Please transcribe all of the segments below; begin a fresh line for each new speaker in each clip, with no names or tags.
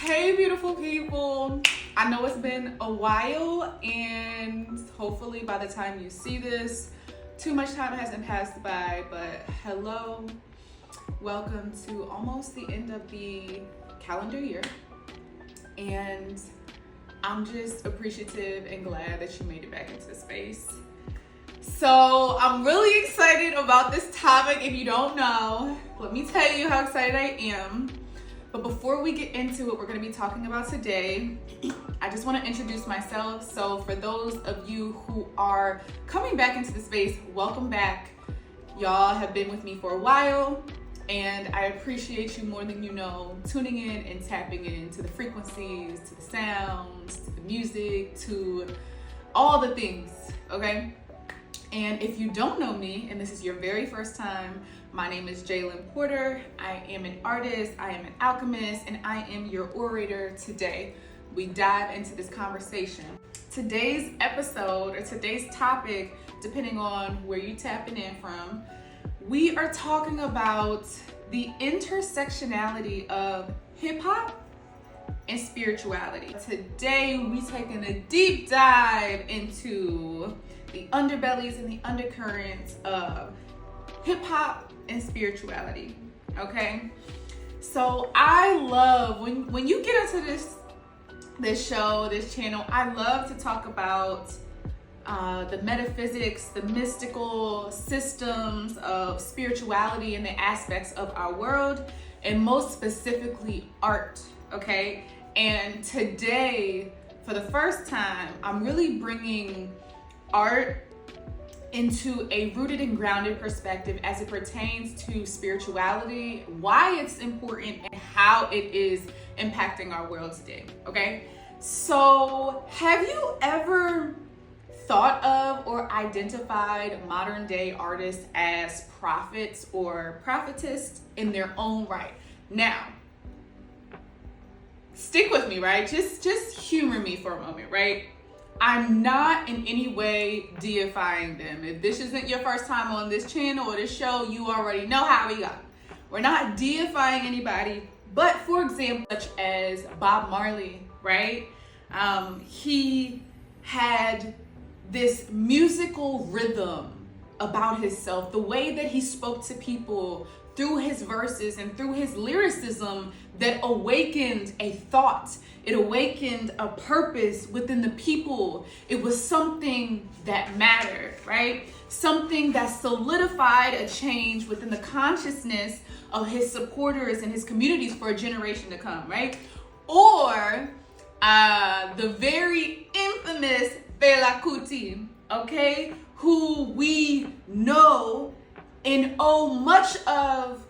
Hey, beautiful people. I know it's been a while, and hopefully by the time you see this, too much time hasn't passed by, but hello. Welcome to almost the end of the calendar year, and I'm just appreciative and glad that you made it back into the space. So I'm really excited about this topic. If you don't know, let me tell you how excited I am. But before we get into what we're going to be talking about today, I just want to introduce myself. So for those of you who are coming back into the space, welcome back. Y'all have been with me for a while, and I appreciate you more than you know, tuning in and tapping into the frequencies, to the sounds, to the music, to all the things, okay? And if you don't know me, and this is your very first time, my name is Jalen Porter. I am an artist, I am an alchemist, and I am your orator today. We dive into this conversation. Today's episode, or today's topic, depending on where you're tapping in from, we are talking about the intersectionality of hip-hop and spirituality. Today, we're taking a deep dive into the underbellies and the undercurrents of hip-hop and spirituality, okay? So I love, when you get into this show, this channel, I love to talk about the metaphysics, the mystical systems of spirituality and the aspects of our world, and most specifically art, okay? And today, for the first time, I'm really bringing art into a rooted and grounded perspective as it pertains to spirituality, why it's important, and how it is impacting our world today, okay? So have you ever thought of or identified modern day artists as prophets or prophetess in their own right? Now, stick with me, right? Just humor me for a moment, right? I'm not in any way deifying them. If this isn't your first time on this channel or this show, you already know how we go. We're not deifying anybody, but for example, such as Bob Marley, right? He had this musical rhythm about himself, the way that he spoke to people through his verses and through his lyricism that awakened a thought. It awakened a purpose within the people. It was something that mattered, right? Something that solidified a change within the consciousness of his supporters and his communities for a generation to come, right? Or the very infamous Fela Kuti, okay? Who we know and owe much of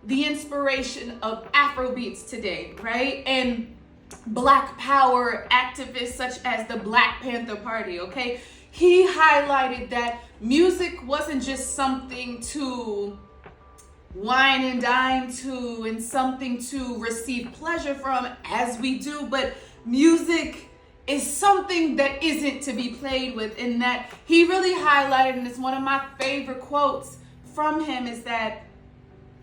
the inspiration of Afrobeats today, right? And Black Power activists such as the Black Panther Party, okay? He highlighted that music wasn't just something to wine and dine to and something to receive pleasure from, as we do, but music is something that isn't to be played with. In that he really highlighted, and it's one of my favorite quotes from him, is that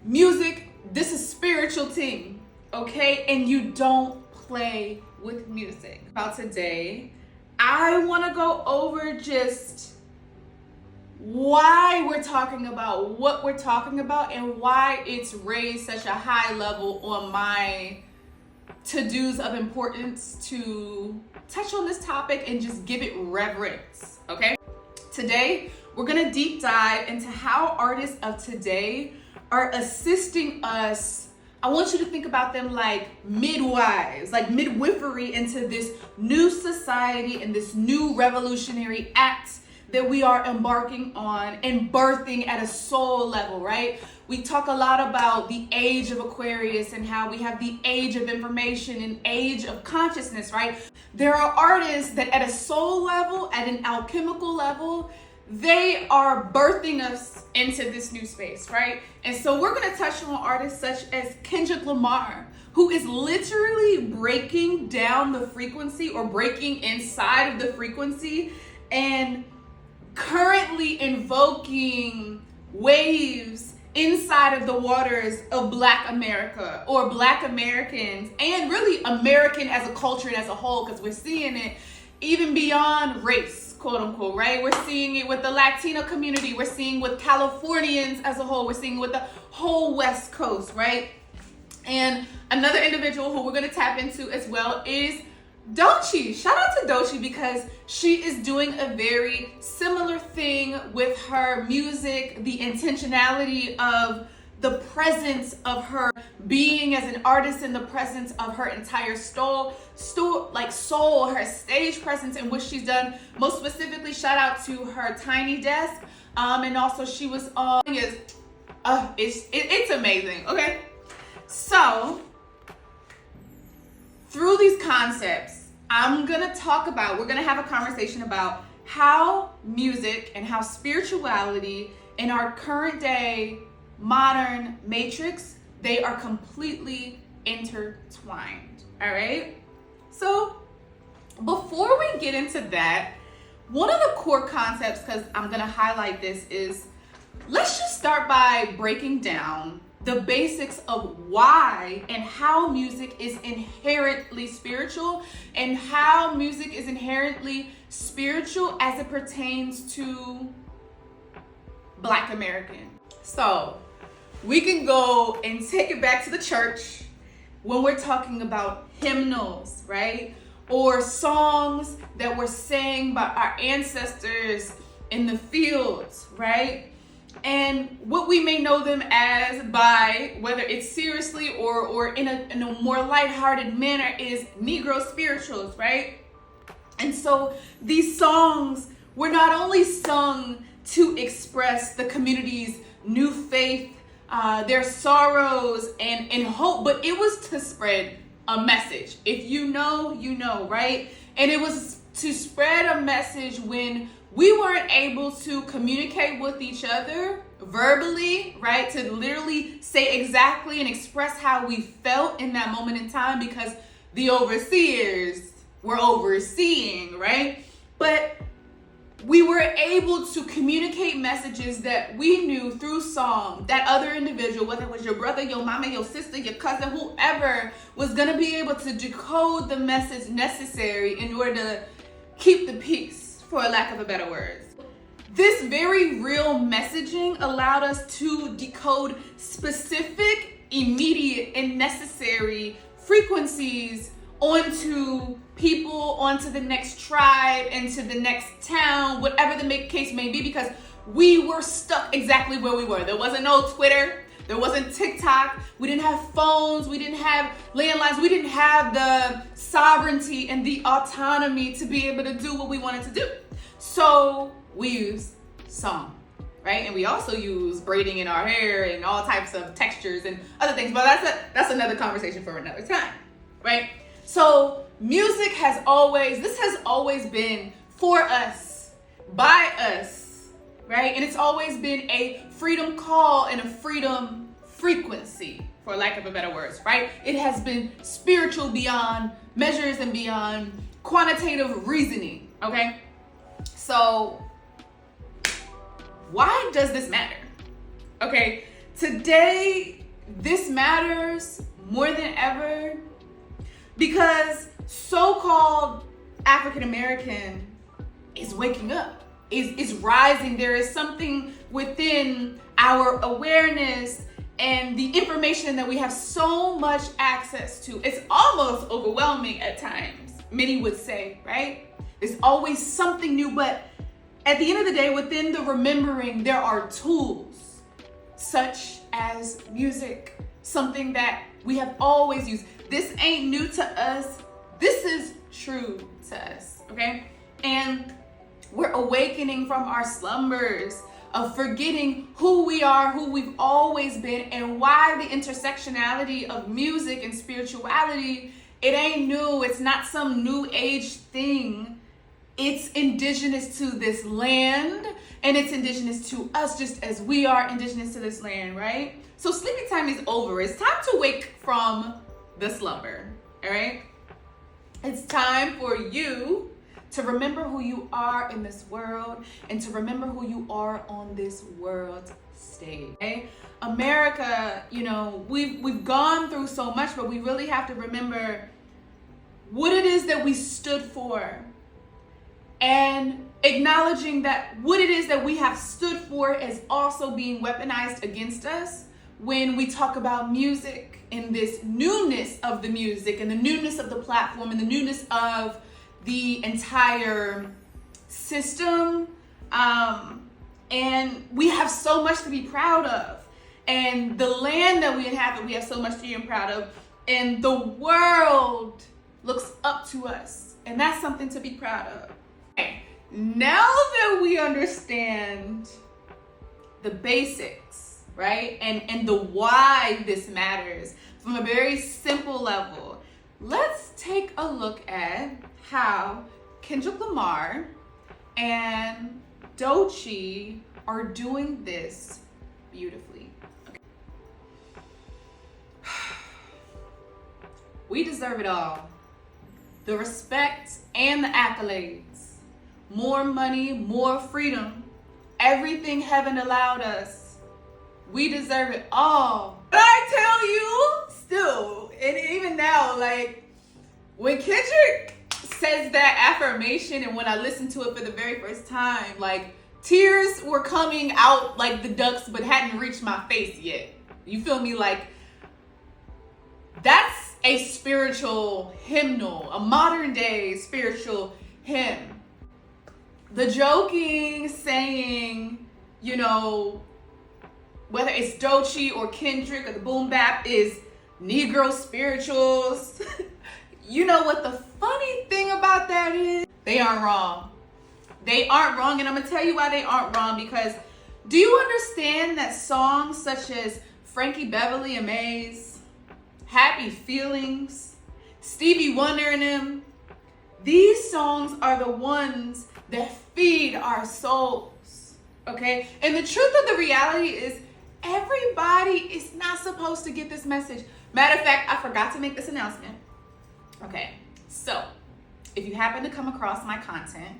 music, this is spiritual thing, okay? And you don't play with music. About today, I want to go over just why we're talking about what we're talking about and why it's raised such a high level on my to-dos of importance to touch on this topic and just give it reverence, okay? Today, we're gonna deep dive into how artists of today are assisting us. I want you to think about them like midwives, like midwifery into this new society and this new revolutionary act that we are embarking on and birthing at a soul level, right? We talk a lot about the age of Aquarius and how we have the age of information and age of consciousness, right? There are artists that at a soul level, at an alchemical level, they are birthing us into this new space, right? And so we're going to touch on artists such as Kendrick Lamar, who is literally breaking down the frequency or breaking inside of the frequency and currently invoking waves inside of the waters of Black America or Black Americans, and really American as a culture and as a whole, because we're seeing it even beyond race, quote unquote, right? We're seeing it with the Latino community. We're seeing with Californians as a whole. We're seeing it with the whole West Coast, right? And another individual who we're going to tap into as well is Doechii. Shout out to Doechii, because she is doing a very similar thing with her music, the intentionality of the presence of her being as an artist in the presence of her entire soul, her stage presence and what she's done. Most specifically, shout out to her Tiny Desk. And also she was on, it's amazing, okay? So, through these concepts, we're gonna have a conversation about how music and how spirituality in our current day modern matrix, they are completely intertwined, all right? So before we get into that, one of the core concepts, because I'm gonna highlight this, is let's just start by breaking down the basics of why and how music is inherently spiritual, and how music is inherently spiritual as it pertains to Black American. So we can go and take it back to the church when we're talking about hymnals, right? Or songs that were sang by our ancestors in the fields, right? And what we may know them as by, whether it's seriously or in a more lighthearted manner, is Negro spirituals, right? And so these songs were not only sung to express the community's new faith, their sorrows and hope, but it was to spread a message. If you know, you know, right? And it was to spread a message when we weren't able to communicate with each other verbally, right? To literally say exactly and express how we felt in that moment in time, because the overseers were overseeing, right? But we were able to communicate messages that we knew through song, that other individual, whether it was your brother, your mama, your sister, your cousin, whoever, was gonna be able to decode the message necessary in order to keep the peace, for lack of a better word. This very real messaging allowed us to decode specific, immediate, and necessary frequencies onto people, onto the next tribe, into the next town, whatever the case may be, because we were stuck exactly where we were. There wasn't no Twitter, there wasn't TikTok, we didn't have phones, we didn't have landlines, we didn't have the sovereignty and the autonomy to be able to do what we wanted to do. So we use song, right? And we also use braiding in our hair and all types of textures and other things, but that's another conversation for another time, right? So music has always been for us, by us, right? And it's always been a freedom call and a freedom frequency, for lack of a better words, right? It has been spiritual beyond measures and beyond quantitative reasoning, okay? So why does this matter? Okay, today this matters more than ever, because so-called African American is waking up, is rising. There is something within our awareness and the information that we have so much access to. It's almost overwhelming at times, many would say, right? There's always something new, but at the end of the day, within the remembering, there are tools such as music, something that we have always used. This ain't new to us. This is true to us, okay? And we're awakening from our slumbers of forgetting who we are, who we've always been, and why the intersectionality of music and spirituality, it ain't new. It's not some new age thing. It's indigenous to this land, and it's indigenous to us, just as we are indigenous to this land, right? So sleepy time is over. It's time to wake from the slumber, all right? It's time for you to remember who you are in this world, and to remember who you are on this world stage. Okay? America, you know, we've gone through so much, but we really have to remember what it is that we stood for, and acknowledging that what it is that we have stood for is also being weaponized against us when we talk about music and this newness of the music and the newness of the platform and the newness of the entire system. And we have so much to be proud of. And the land that we inhabit, we have so much to be proud of. And the world looks up to us. And that's something to be proud of. Okay. Now that we understand the basics, right? And the why this matters from a very simple level, let's take a look at how Kendrick Lamar and Doechii are doing this beautifully. Okay. We deserve it all. The respect and the accolades. More money, more freedom. Everything heaven allowed us. We deserve it all. But I tell you, still, and even now, like, when Kendrick says that affirmation and when I listened to it for the very first time, like, tears were coming out like the ducks but hadn't reached my face yet. You feel me? Like, that's a spiritual hymnal, a modern day spiritual hymn. The joking, saying, you know, whether it's Doechii or Kendrick or the boom bap is Negro spirituals. You know what the funny thing about that is? They aren't wrong. They aren't wrong, and I'm gonna tell you why they aren't wrong, because do you understand that songs such as Frankie Beverly and Maze, Happy Feelings, Stevie Wonder and them, these songs are the ones that feed our souls, okay? And the truth of the reality is everybody is not supposed to get this message. Matter of fact, I forgot to make this announcement. Okay, so if you happen to come across my content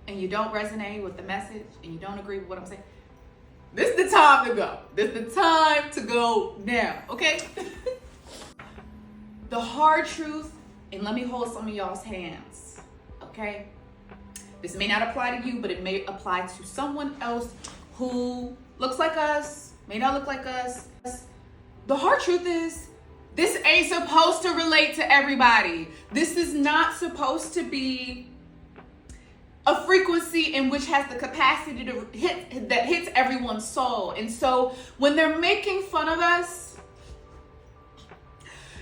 and you don't resonate with the message and you don't agree with what I'm saying, this is the time to go. This is the time to go now, okay? The hard truth, and let me hold some of y'all's hands, okay? This may not apply to you, but it may apply to someone else who looks like us, may not look like us. The hard truth is, this ain't supposed to relate to everybody. This is not supposed to be a frequency in which has the capacity to hit, that hits everyone's soul. And so when they're making fun of us,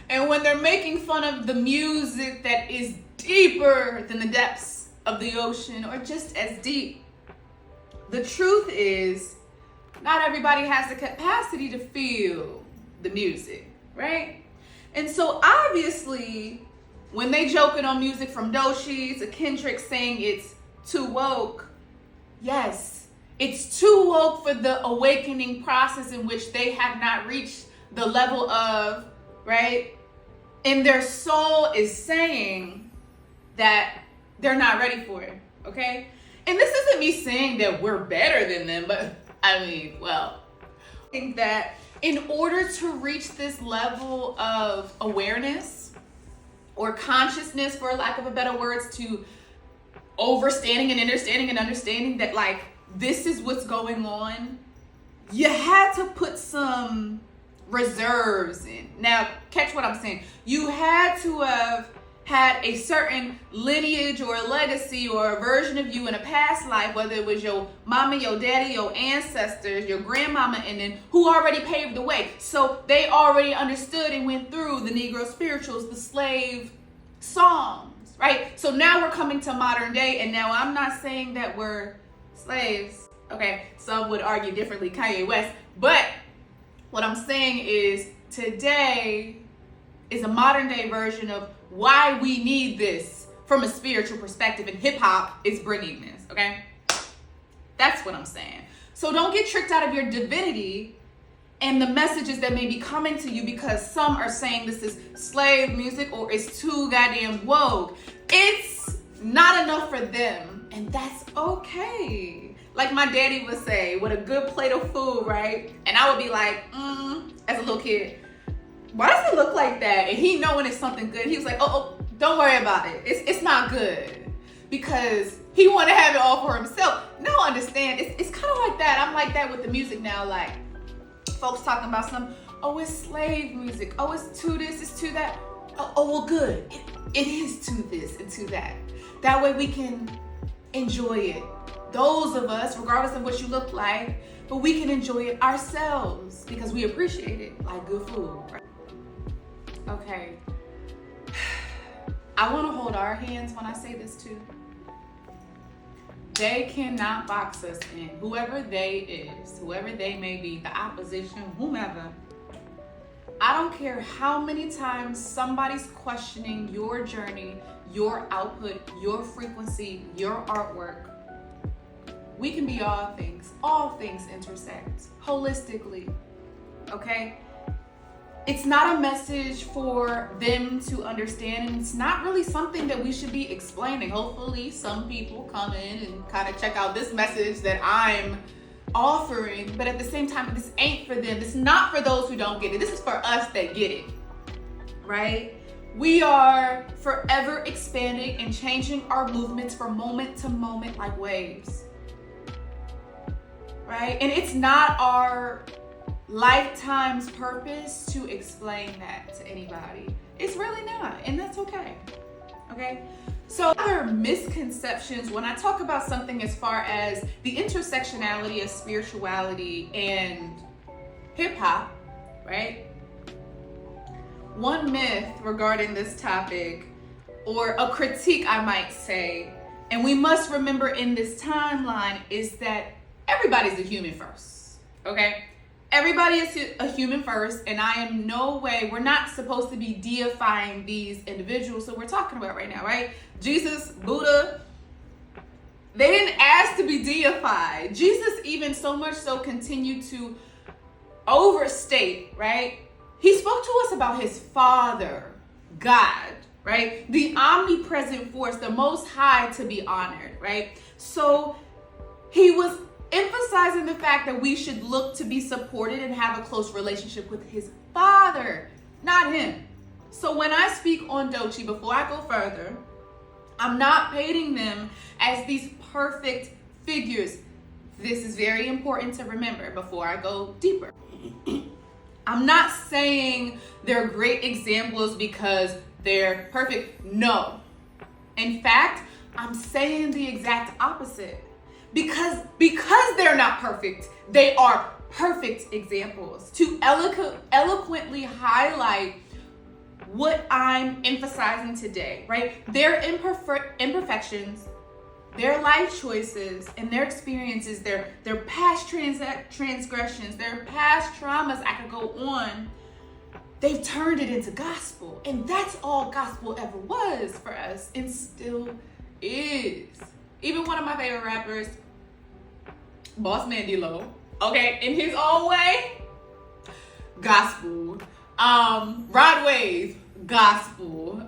and when they're making fun of the music that is deeper than the depths of the ocean, or just as deep, the truth is not everybody has the capacity to feel the music, right? And so obviously when they joking on music from Doechii to Kendrick saying it's too woke, yes, it's too woke for the awakening process in which they have not reached the level of, right? And their soul is saying that they're not ready for it, okay? And this isn't me saying that we're better than them, but I mean, well, I think that in order to reach this level of awareness or consciousness, for lack of a better words, to overstanding and understanding that, like, this is what's going on, you had to put some reserves in. Now, catch what I'm saying. You had to have had a certain lineage or a legacy or a version of you in a past life, whether it was your mama, your daddy, your ancestors, your grandmama, and then who already paved the way. So they already understood and went through the Negro spirituals, the slave songs, right? So now we're coming to modern day, and now I'm not saying that we're slaves. Okay, some would argue differently, Kanye West, but what I'm saying is today is a modern day version of why we need this from a spiritual perspective, and hip hop is bringing this, okay? That's what I'm saying. So don't get tricked out of your divinity and the messages that may be coming to you because some are saying this is slave music or it's too goddamn woke. It's not enough for them, and that's okay. like my daddy would say, with a good plate of food, right? And I would be like, as a little kid, why does it look like that? And he knowing it's something good, he was like, oh, don't worry about it. It's not good. Because he want to have it all for himself. No, understand, it's kind of like that. I'm like that with the music now. Like, folks talking about oh, it's slave music. Oh, it's to this, it's to that. Oh, well, good. It is to this and to that. That way we can enjoy it. Those of us, regardless of what you look like, but we can enjoy it ourselves because we appreciate it like good food. Right? Okay. I want to hold our hands when I say this too. They cannot box us in. Whoever they is, whoever they may be, the opposition, whomever. I don't care how many times somebody's questioning your journey, your output, your frequency, your artwork. We can be all things intersect holistically, okay? It's not a message for them to understand, and it's not really something that we should be explaining. Hopefully some people come in and kind of check out this message that I'm offering, but at the same time, this ain't for them. This is not for those who don't get it. This is for us that get it, right? We are forever expanding and changing our movements from moment to moment like waves, right? And it's not our lifetime's purpose to explain that to anybody. It's really not, and that's okay, okay? So other misconceptions when I talk about something as far as the intersectionality of spirituality and hip hop, right? One myth regarding this topic, or a critique I might say, and we must remember in this timeline, is that everybody's a human first, okay? Everybody is a human first, and I am no way, we're not supposed to be deifying these individuals that we're talking about right now, right? Jesus, Buddha, they didn't ask to be deified. Jesus even so much so continued to overstate, right? He spoke to us about his Father, God, right? The omnipresent force, the Most High to be honored, right? So he was emphasizing the fact that we should look to be supported and have a close relationship with his Father, not him. So when I speak on Doechii, before I go further, I'm not painting them as these perfect figures. This is very important to remember before I go deeper. I'm not saying they're great examples because they're perfect. No. In fact, I'm saying the exact opposite. Because they're not perfect, they are perfect examples to eloquently highlight what I'm emphasizing today, right? Their imperfections, their life choices, and their experiences, their past transgressions, their past traumas, I could go on, they've turned it into gospel. And that's all gospel ever was for us, and still is. Even one of my favorite rappers, Boss Man D-Lo, okay, in his own way, gospel. Rod Wave, gospel.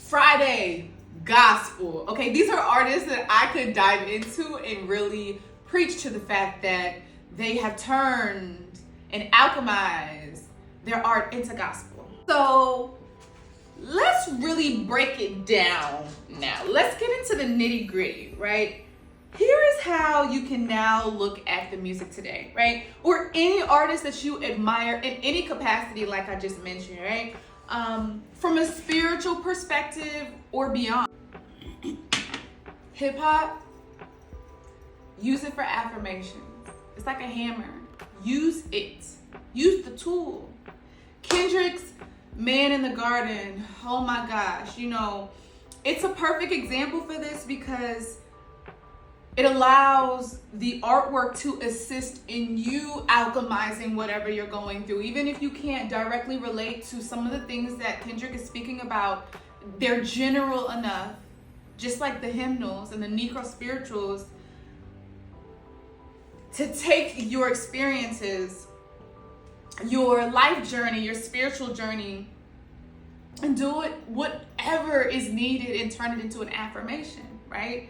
Friday, gospel. Okay, these are artists that I could dive into and really preach to the fact that they have turned and alchemized their art into gospel. So let's really break it down now. Let's get into the nitty gritty, right? Here is how you can now look at the music today, right? Or any artist that you admire in any capacity, like I just mentioned, right? From a spiritual perspective or beyond. Hip hop, use it for affirmations. It's like a hammer. Use it. Use the tool. Kendrick's Man in the Garden, oh my gosh, you know, it's a perfect example for this because it allows the artwork to assist in you alchemizing whatever you're going through. Even if you can't directly relate to some of the things that Kendrick is speaking about, they're general enough, just like the hymnals and the Negro spirituals, to take your experiences, your life journey, your spiritual journey, and do it whatever is needed and turn it into an affirmation, right?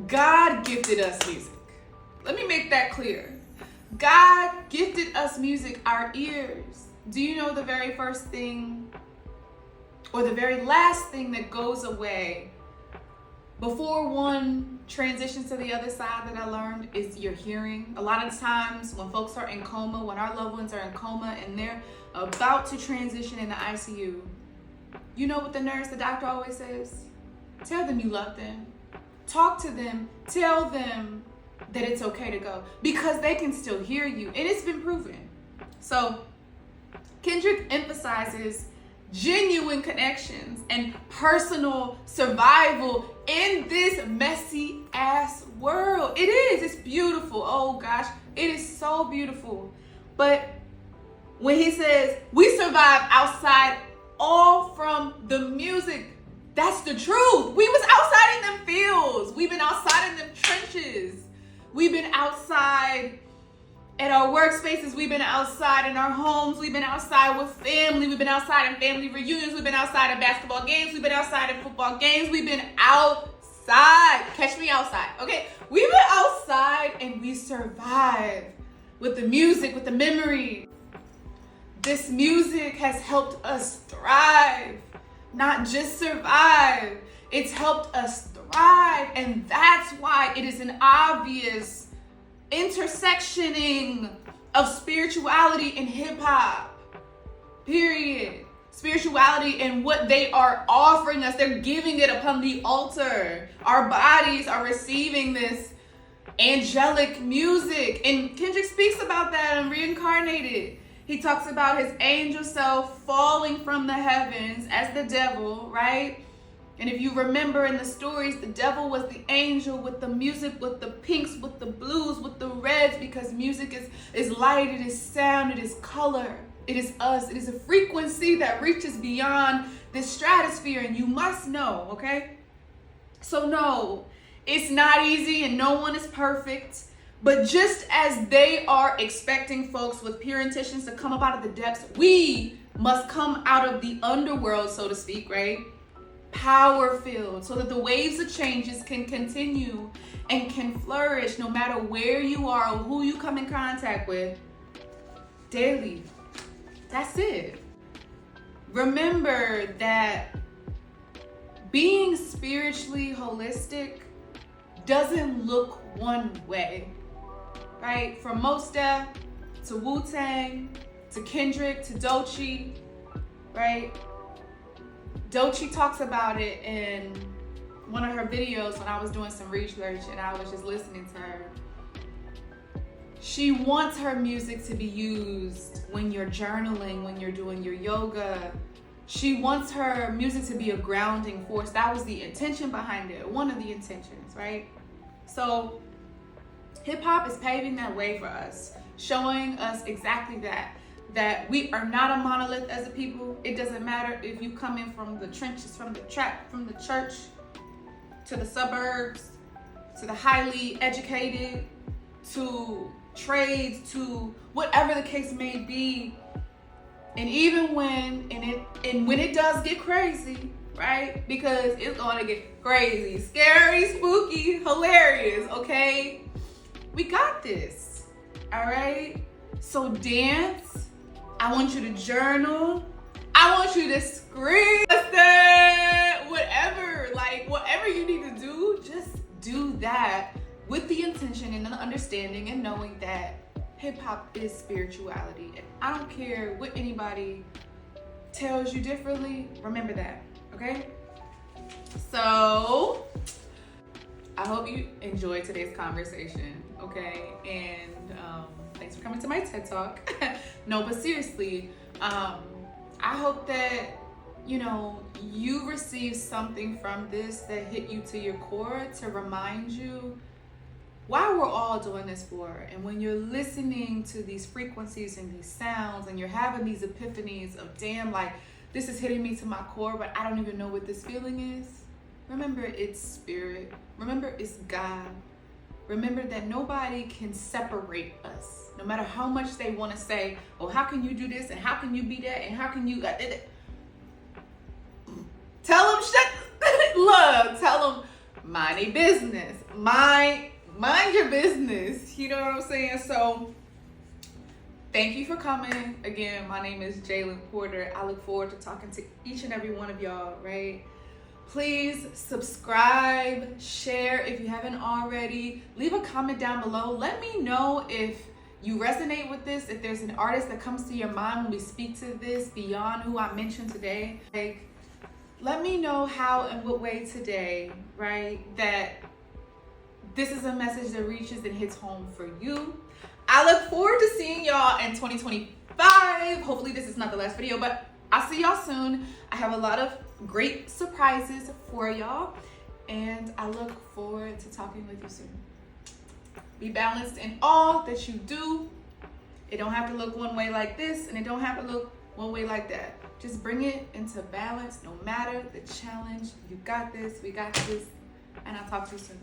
God gifted us music. Let me make that clear. God gifted us music, our ears. Do you know the very first thing or the very last thing that goes away before one transitions to the other side that I learned is your hearing? A lot of times when folks are in coma, when our loved ones are in coma and they're about to transition in the ICU, you know what the doctor always says? Tell them you love them. Talk to them. Tell them that it's okay to go, because they can still hear you, and it's been proven. So Kendrick emphasizes genuine connections and personal survival in this messy ass world. It is. It's beautiful. Oh gosh, it is so beautiful. But when he says we survive outside all from the music, that's the truth. We was outside in them fields. We've been outside in them trenches. We've been outside at our workspaces. We've been outside in our homes. We've been outside with family. We've been outside in family reunions. We've been outside at basketball games. We've been outside at football games. We've been outside. Catch me outside, okay? We've been outside and we survived with the music, with the memory. This music has helped us thrive, not just survive. It's helped us thrive, and that's why it is an obvious intersectioning of spirituality and hip hop. Period. Spirituality and what they are offering us, they're giving it upon the altar. Our bodies are receiving this angelic music, and Kendrick speaks about that in Reincarnated. He talks about his angel self falling from the heavens as the devil, right? And if you remember in the stories, the devil was the angel with the music, with the pinks, with the blues, with the reds, because music is light, it is sound, it is color, it is us, it is a frequency that reaches beyond this stratosphere, and you must know, okay? So no, it's not easy and no one is perfect. But just as they are expecting folks with pure intentions to come up out of the depths, we must come out of the underworld, so to speak, right? Power filled, so that the waves of changes can continue and can flourish no matter where you are or who you come in contact with daily. That's it. Remember that being spiritually holistic doesn't look one way. Right? From Mos Def to Wu-Tang to Kendrick to Doechii, right? Doechii talks about it in one of her videos when I was doing some research and I was just listening to her. She wants her music to be used when you're journaling, when you're doing your yoga. She wants her music to be a grounding force. That was the intention behind it, one of the intentions, right? So hip-hop is paving that way for us, showing us exactly that we are not a monolith as a people. It doesn't matter if you come in from the trenches, from the trap, from the church, to the suburbs, to the highly educated, to trades, to whatever the case may be. And even when it does get crazy, right? Because it's gonna get crazy, scary, spooky, hilarious, okay? We got this, all right? So dance. I want you to journal. I want you to scream. Whatever you need to do, just do that with the intention and the understanding and knowing that hip hop is spirituality. And I don't care what anybody tells you differently. Remember that, okay? So I hope you enjoyed today's conversation, okay? And thanks for coming to my TED Talk. No, but seriously, I hope that, you receive something from this that hit you to your core to remind you why we're all doing this for. And when you're listening to these frequencies and these sounds and you're having these epiphanies of, damn, like, this is hitting me to my core, but I don't even know what this feeling is. Remember, it's spirit. Remember, it's God. Remember that nobody can separate us. No matter how much they want to say, oh, how can you do this? And how can you be that? And how can you... Tell them, tell them, mind a business. Mind your business. You know what I'm saying? So thank you for coming. Again, my name is Jalen Porter. I look forward to talking to each and every one of y'all, right? Please subscribe, share if you haven't already. Leave a comment down below. Let me know if you resonate with this, if there's an artist that comes to your mind when we speak to this beyond who I mentioned today. Like, let me know how and what way today, right, that this is a message that reaches and hits home for you. I look forward to seeing y'all in 2025. Hopefully this is not the last video, but I'll see y'all soon. I have a lot of great surprises for y'all, and I look forward to talking with you soon. Be balanced in all that you do. It don't have to look one way like this, and it don't have to look one way like that. Just bring it into balance no matter the challenge. You got this, we got this, and I'll talk to you soon.